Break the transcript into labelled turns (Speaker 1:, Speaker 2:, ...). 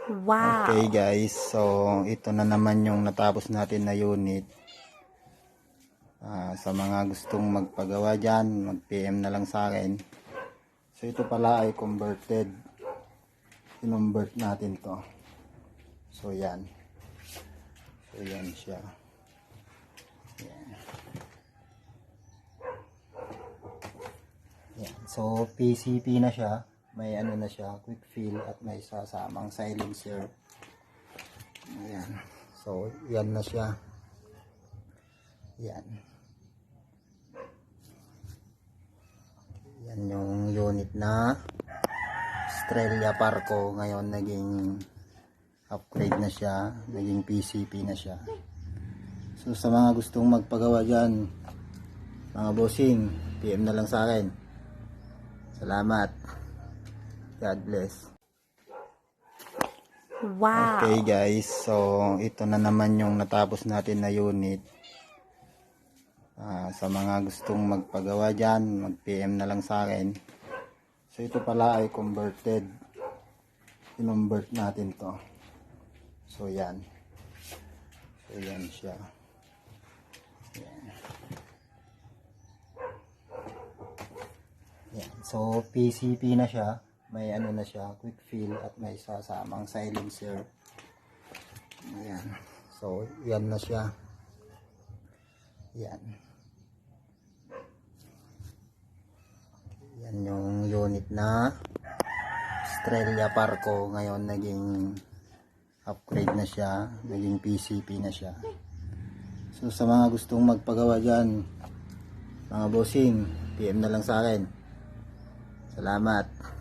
Speaker 1: Wow!
Speaker 2: Okay guys, so ito na naman yung natapos natin na unit. Sa mga gustong magpagawa dyan, mag-PM na lang sa akin. So ito pala ay converted. Kinonvert natin to. So yan. So yan siya. Yan. Yan. So PCP na siya. May ano na siya, quick fill at may sasamang silencer. Ayan. So yan na siya. Yan. Yan yung unit na Estrella Parco. Ngayon naging upgrade na siya, naging PCP na siya. So sa mga gustong magpagawa dyan, mga bossing, PM na lang sa akin. Salamat. God bless.
Speaker 1: Wow!
Speaker 2: Okay guys, so ito na naman yung natapos natin na unit. Sa mga gustong magpagawa dyan, mag-PM na lang sa akin. So ito pala ay converted. Kinonvert natin to. So yan. So yan siya. Yan. Yan. So PCP na siya. May ano na siya, quick fill at may sasamang silencer. Ayan. So yan na siya. Yan. Yan yung unit na Estrella Parco. Ngayon naging upgrade na siya, naging PCP na siya. So sa mga gustong magpagawa dyan, mga bossing, PM na lang sa akin. Salamat.